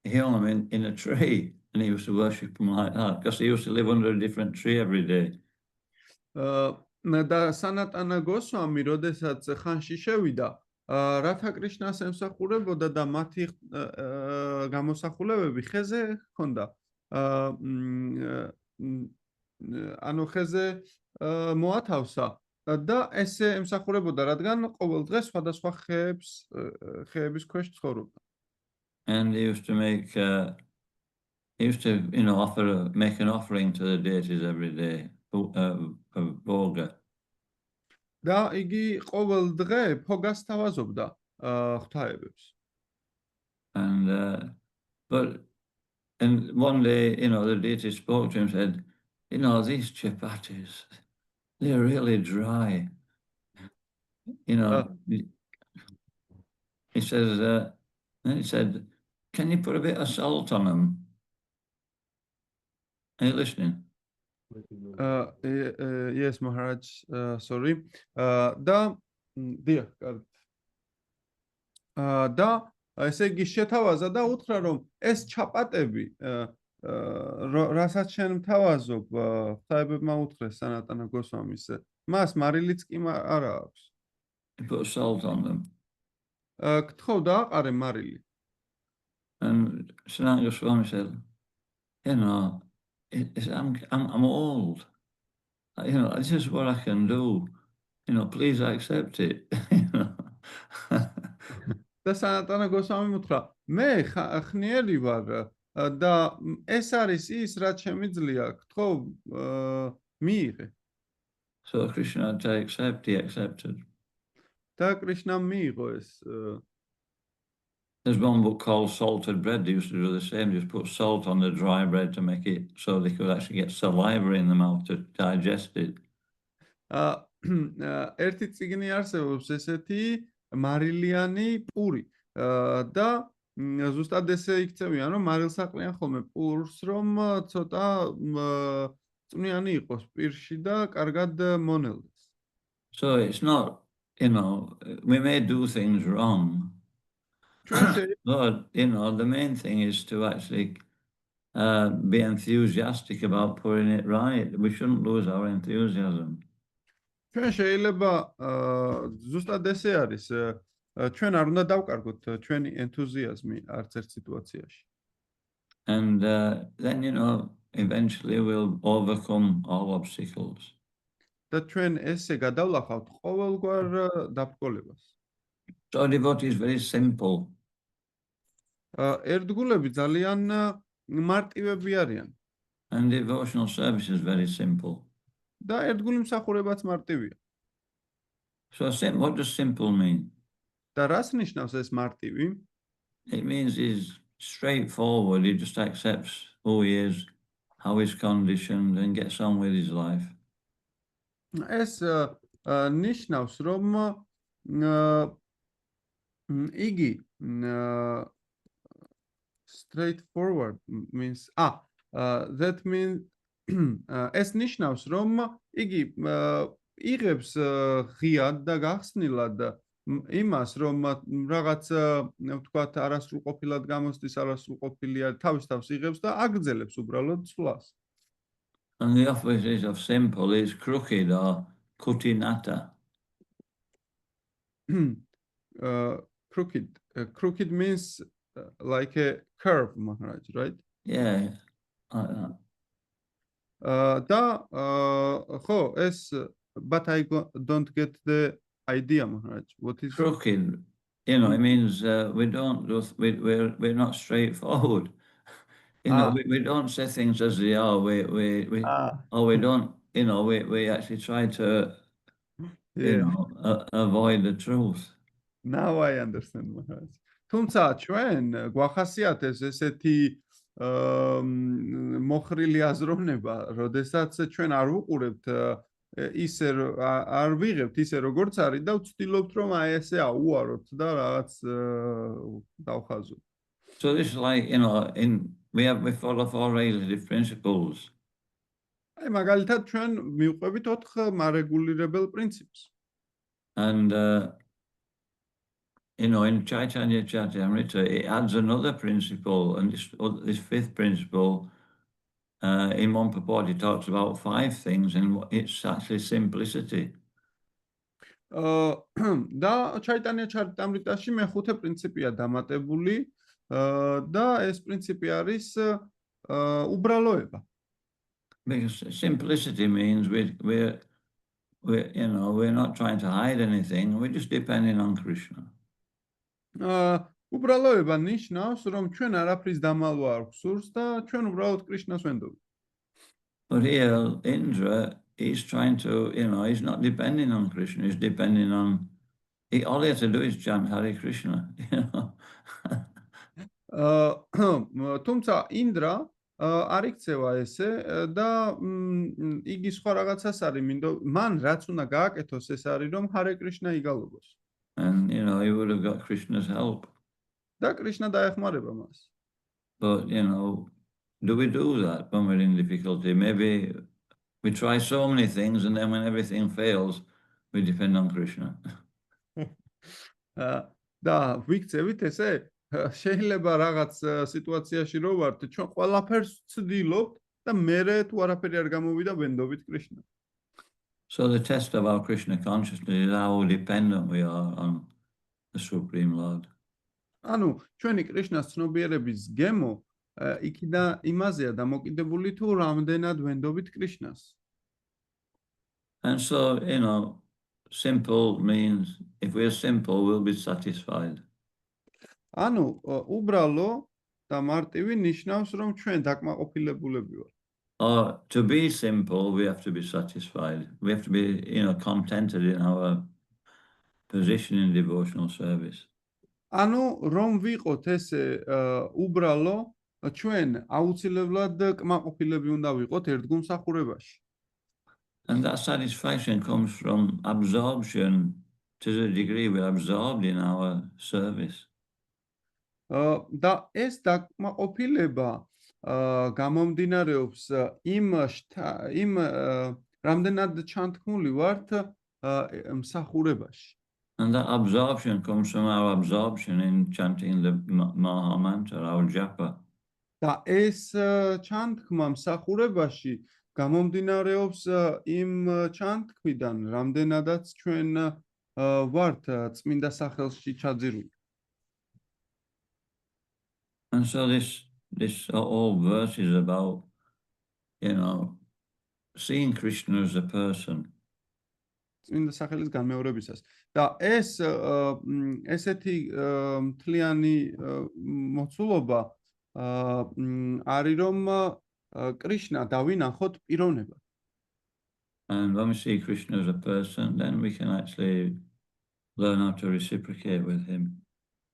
them in a tree, and he used to worship them like that, because he used to live under a different tree every day. და სანატანა გოსვამი, როდესაც ხანში შევიდა, რათა კრიშნას ემსახურებოდა და მათი გამოსახულებები ხეზე ჰქონდა. ანუ ხეზე მოათავსა და ესე ემსახურებოდა, რადგან ყოველ დღე სხვადასხვა ხეების ქვეშ ცხოვრობდა. And he used to make make an offering to the deities every day, bhoga. და იგი ყოველ დღე ფოგას თავაზობდა ღვთაებებს. And one day, the deity spoke to him and said, these chapatis, they're really dry. He says, then he said, can you put a bit of salt on them? Are you listening? Yes, Maharaj, sorry. და ესე იგი შეთავაზა და უთხრა, რომ ეს ჩაპატები, რასაც შენ მთავაზობ, ღვთაებებმა უთხრეს სანატანა გოსვამის, მას მარილიც კი არა აქვს. He put salt on them. გთხოვდა აყარე მარილი. And Sanat Goswami said, I'm old. This is what I can do. Please accept it. და სანატანა გოსვამი უთხრა, მე ხნიერი ვარ და ეს არის ის, რაც შემიძლია, გთხოვ მიიღე. So Krishna had to accept, he accepted. და კრიშნამ მიიღო ეს. There's one book called Salted Bread. They used to do the same, just put salt on the dry bread to make it so they could actually get saliva in the mouth to digest it. ერთი წიგნი არსებობს ესეთი მარილიანი პური და ზუსტად ესე იქცევიან, რომ მარილს აყრიან ხოლმე პურს, რომ ცოტა წვნიანი იყოს პირში და კარგად მონელდეს. So it's not, we may do things wrong. But, the main thing is to actually be enthusiastic about putting it right. We shouldn't lose our enthusiasm. ჩვენ შეიძლება ზუსტად ესე არის, ჩვენ არ უნდა დავკარგოთ ჩვენი ენთუზიაზმი არც ერთ სიტუაციაში. And then, eventually we'll overcome all obstacles. და ჩვენ ესე გადავლახავთ ყოველგვარ დაბრკოლებას. So devotee is very simple. ერთგულები ძალიან მარტივები არიან. And devotional service is very simple. და ერთგული მსახურებაც მარტივია. So what does simple mean? და რას ნიშნავს ეს მარტივი? It means he's straightforward. He just accepts who he is, how he's conditioned, and gets on with his life. ეს ნიშნავს, რომ იგი straightforward means that means ეს ნიშნავს, რომ იგი იღებს ღიად და გახსნილად იმას, რომ რაღაც ვთქვათ არასრულყოფილად გამოსდის, არასრულყოფილია თავის თავს იღებს და აგრძელებს უბრალოდ ცვლას. And the opposite of simple is crooked or kutinata. Crooked means like a curve, Maharaj, right? Yeah, like that. და ხო, ეს but I don't get the idea, Maharaj. What is crooked? you know, it means we don't do, we're not straightforward. You know, Ah. we don't say things as they are. Ah. Or we don't, you know, we actually try to, you Yeah. know, avoid the truth. Now I understand მაგას. თუმცა ჩვენ გვახასიათებს ესეთი მოხრილი აზროვნება, როდესაც ჩვენ არ ვუყურებთ ისე არ ვიღებთ ისე როგორც არის და ვცდილობთ რომ აი ესე აუაროთ და რაღაც დავხაზოთ. So this is like, you know, we follow 4 regulative principles. აი მაგალითად ჩვენ მივყვებით 4 მარეგულირებელ პრინციპს. And you know, in Chaitanya Charitamrita, it adds another principle, and this 5th principle, in one purport, it talks about 5 things, and it's actually simplicity. და ჩაიტანია ჩარიტამრიტაში მეხუთე პრინციპია დამატებული და ეს პრინციპი არის უბრალოება. Because simplicity means we're you know, we're not trying to hide anything, we're just depending on Krishna. უბრალოება ნიშნავს, რომ ჩვენ არაფრის დამალვა არ გვსურს და ჩვენ უბრალოდ კრიშნას ვენდობთ. But here, Indra, he's trying to, you know, he's not depending on Krishna, he's depending on, all he has to do is chant Hare Krishna, you know. თუმცა ინდრა არ იქცევა ესე და იგი სხვა რაღაცას არის, მან რაც უნდა გააკეთოს ეს არის, რომ ჰარე კრიშნა იგალობოს. And, you know, he would have got Krishna's help. და კრიშნა დაეხმარება მას. But, you know, do we do that when we're in difficulty? Maybe we try so many things, and then when everything fails, we depend on Krishna. და ვიქცევით ესე, შეიძლება რაღაც სიტუაციაში რო ვართ, ჩვენ ყველაფერს ვცდილობთ და მერე თუ არაფერი არ გამოვიდა, ვენდობით კრიშნას. So the test of our Krishna consciousness is how dependent we are on the Supreme Lord. ანუ ჩვენი კრიშნას ცნობიერების გემო იქიდან იმაზეა დამოკიდებული თუ რამდენად ვენდობით კრიშნას. And so, you know, simple means if we're simple, we'll be satisfied. ანუ უბრალო და მარტივი ნიშნავს, რომ ჩვენ დაკმაყოფილებულები ვართ. Or to be simple, we have to be satisfied. We have to be, you know, contented in our position in devotional service. ანუ რომ ვიყოთ ესე უბრალო, ჩვენ აუცილებლად კმაყოფილები უნდა ვიყოთ ერთგულმსახურებაში. And that satisfaction comes from absorption. To the degree we're absorbed in our service. და ეს დაკმაყოფილება გამომდინარეობს იმ რამდენად ჩანთქმული ვართ მსახურებაში. And that absorption comes from our absorption in chanting the Maha Mantra, our japa. და ეს ჩანთქმა მსახურებაში გამომდინარეობს იმ ჩანთქმიდან, რამდენადაც ჩვენ ვართ წმინდა სახელში ჩაძირული. And so this whole verse is about, you know, seeing Krishna as a person. წმინდა სახელის განმეორებისას. და ესეთი მთლიანი მოცულობა არის, რომ კრიშნა დავინახოთ პიროვნება. And when we see Krishna as a person, then we can actually learn how to reciprocate with him.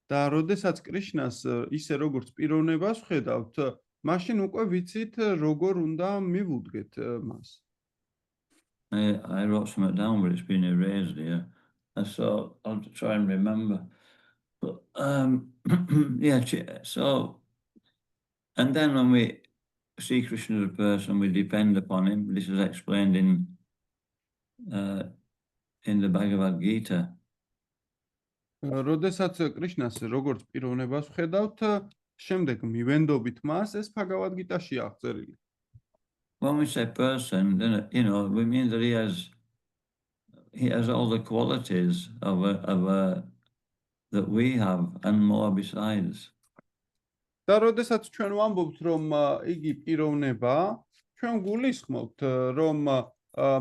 და როდესაც კრიშნას ისე როგორც პიროვნებას ვხედავთ, მაშინ უკვე ვიცით როგორ უნდა მივუდგეთ მას. I wrote something down, but it's been erased here. So I'll try and remember. But yeah, so, and then when we see Krishna as a person, we depend upon him. This is explained in the Bhagavad Gita. როდესაც კრიშნას როგორც პიროვნებას ვხედავთ, შემდეგ მივენდობით მას, ეს Bhagavad Gita-ში აღწერილი. When we say person, then, you know, we mean that he has all the qualities that we have and more besides. და როდესაც ჩვენ ვამბობთ, რომ იგი პიროვნება, ჩვენ გულისხმობთ, რომ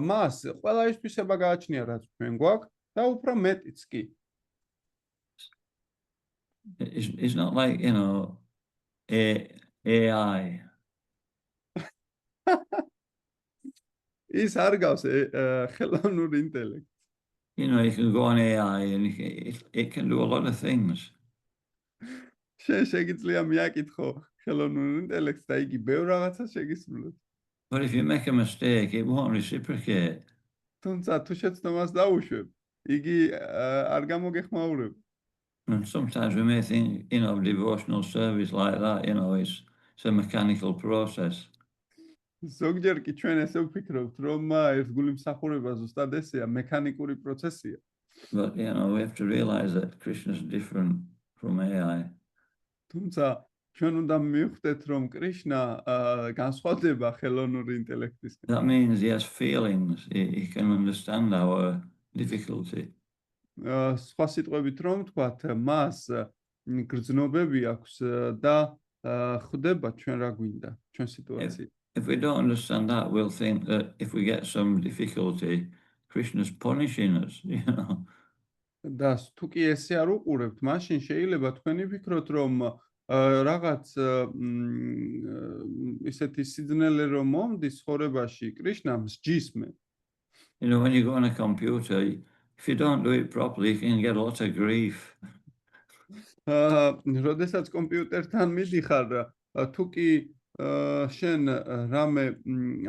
მას ყველა ისთვისება გააჩნია, რაც ჩვენ გვაქვს და უფრო მეტიც კი. It's not like, you know, AI. ის არ გავს ხელოვნურ ინტელექტს. You know, you can go on AI and it can do a lot of things. შენ შეგიძლია მიაკითხო ხელოვნურ ინტელექტს და იგი ბევრ რაღაცას შეგისრულებს. But if you make a mistake, it won't reciprocate. თუმცა თუ შეცდომას დაუშვებ, იგი არ გამოგეხმაურება. And sometimes we may think, you know, devotional service like that, you know, it's a mechanical process. ზოგჯერ კი ჩვენ ესე ვფიქრობთ, რომ ერთგული მსახურება ზუსტად ესეა, მექანიკური პროცესია. But, you know, we have to realize that Krishna is different from AI. თუმცა ჩვენ უნდა მივხვდეთ, რომ კრიშნა განსხვავდება ხელოვნური ინტელექტისგან. That means he has feelings. He can understand our difficulty. სხვა სიტყვებით რომ ვთქვათ, მას გრძნობები აქვს და ხვდება ჩვენ რა გვინდა, ჩვენ სიტუაცია. If we don't understand that, we'll think that if we get some difficulty, Krishna's punishing us, you know. და თუ კი ესე არ უყურებთ, მაშინ შეიძლება თქვენი ფიქროთ, რომ რაღაც ისეთი სიძნელე რომ მომდის ხორებაში, კრიშნა მსჯის მე. You know, when you go on a computer, if you don't do it properly, you can get a lot of grief. როდესაც კომპიუტერთან მიდიხარ, თუ კი შენ რამე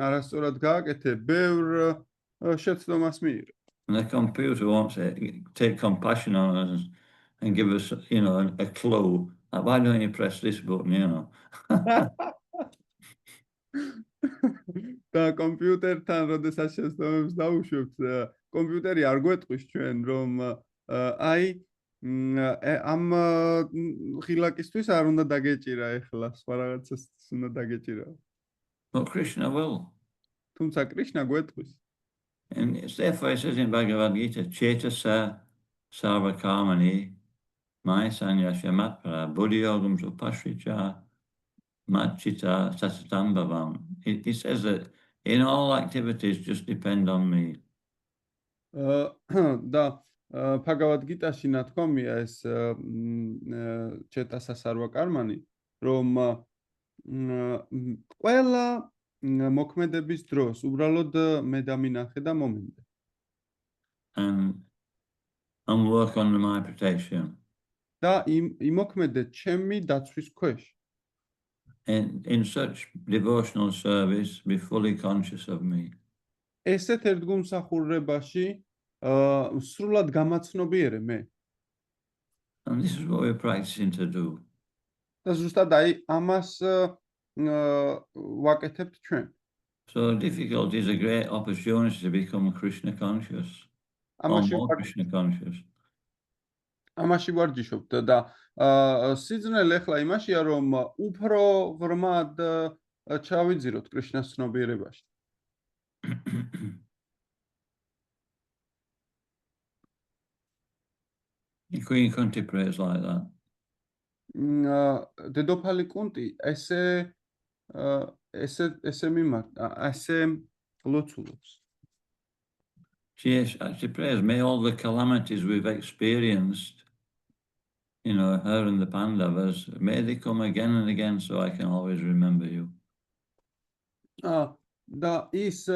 არასწორად გააკეთე, ბევრ შეცდომას მიიღე. And the computer won't take compassion on us and give us, you know, a clue. Like, why don't you press this button, you know? და კომპიუტერთან როდესაც შეცდომებს დაუშვებთ, კომპიუტერი არ გვეტყვის ჩვენ, რომ აი ამ ღილაკისთვის არ უნდა დაგეჭირა ეხლა, სხვა რაღაცას უნდა დაგეჭირა. But Krishna will. თუმცა კრიშნა გვეტყვის. And it's therefore it says in Bhagavad Gita, Chetasa Sarva Karmani, Maya Sanyasya Matpara, Buddhi Yogam Supashricha, Machita Satatam Bhavam. It says that in all activities just depend on me. და Bhagavad Gita-ში ნათქვამია ეს Chetasa Sarva Karmani, რომ ყველა მოქმედების დროს უბრალოდ მე დამინახე და მომენტე. And work on my protection. და იმოქმედე ჩემი დაცვის ქვეშ. And in such devotional service, be fully conscious of me. ესეთ ერთგულმსახურებაში სრულად გამაცნობიერე მე. And this is what we're practicing to do. და ზუსტად აი ამას ვაკეთებთ ჩვენ. So difficulty is a great opportunity to become Krishna conscious. Or more Krishna conscious. ამაში ვარჯიშობთ და სიძნელე ახლა იმაშია, რომ უფრო ღრმად ჩავიძიროთ კრიშნას ცნობიერებაში. The Queen Kunti prays like that. დედოფალი კუნტი ესე ლოცულობს. She prays, may all the calamities we've experienced, you know, her and the Pandavas, may they come again and again so I can always remember you. და ის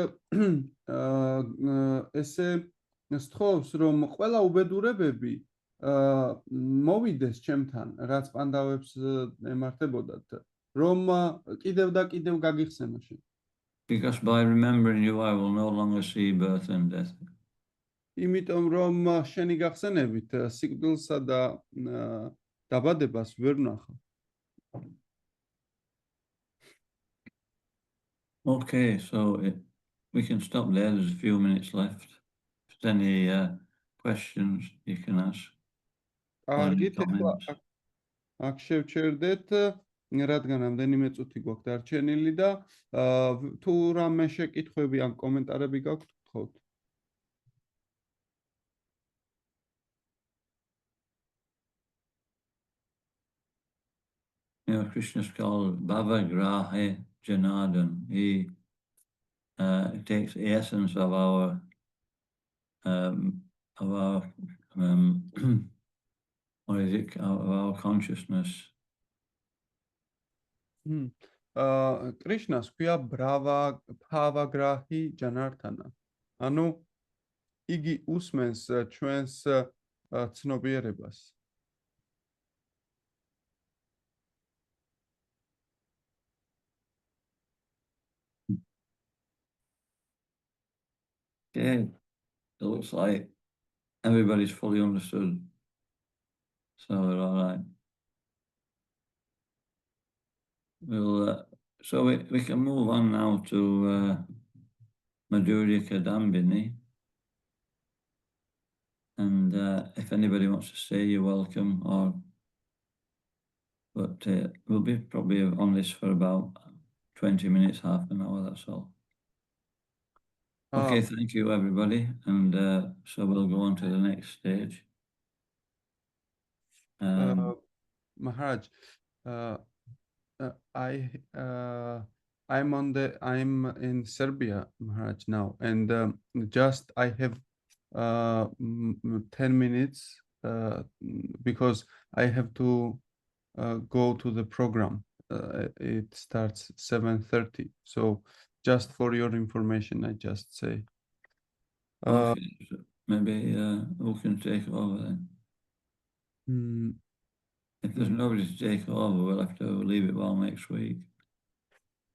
ესე სთხოვს, რომ ყველა უბედურებები მოვიდეს ჩემთან, რაც პანდავებს ემართებოდათ, რომ კიდევ და კიდევ გაგიხსენო შენ. Because by remembering you, I will no longer see birth and death. იმიტომ რომ შენი გახსენებით სიკვდილსა და დაბადებას ვერ ვნახავ. Okay, so we can stop there. There's a few minutes left. If there's any questions, you can ask. კარგით, ახლა აქ შევჩერდეთ, რადგან ამდენიმე წუთი გვაქვს დარჩენილი და თუ რამე შეკითხვები ან კომენტარები გაქვთ, გთხოვთ. You know, Krishna's called Bhavagrahe Janardhan. He takes the essence of our or is it out of our consciousness? კრიშნას ქვია ბრავაგრაჰი ჯანართანა. ანუ იგი უსმენს ჩვენს ცნობიერებას. Okay, it looks like everybody's fully understood. So we're all right. So we can move on now to Madhurya Kadambini. And if anybody wants to say, you're welcome. But we'll be probably on this for about 20 minutes, half an hour, that's all. Okay, thank you, everybody. And so we'll go on to the next stage. Maharaj, I'm in Serbia, Maharaj, now, and just I have 10 minutes because I have to go to the program. It starts 7:30. So just for your information, I just say. Okay, so maybe who can take over then? If there's nobody to take over, we'll have to leave it till next week.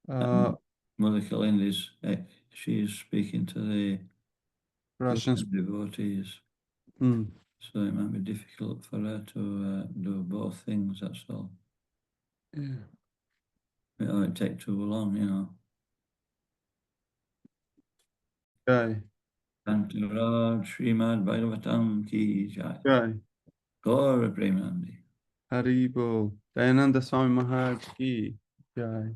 Mother Kalinda's, she's speaking to the Russian devotees. So it might be difficult for her to do both things, that's all. Yeah. It might take too long, you know. Jai. Santaraj Srimad Bhagavatam Ki Jai. Jai. Gaura Premanandi. Haribo. Dayananda Swami Maharaj Ki Jai.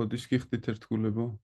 Ოდიშ გიხდით ერთგულებო?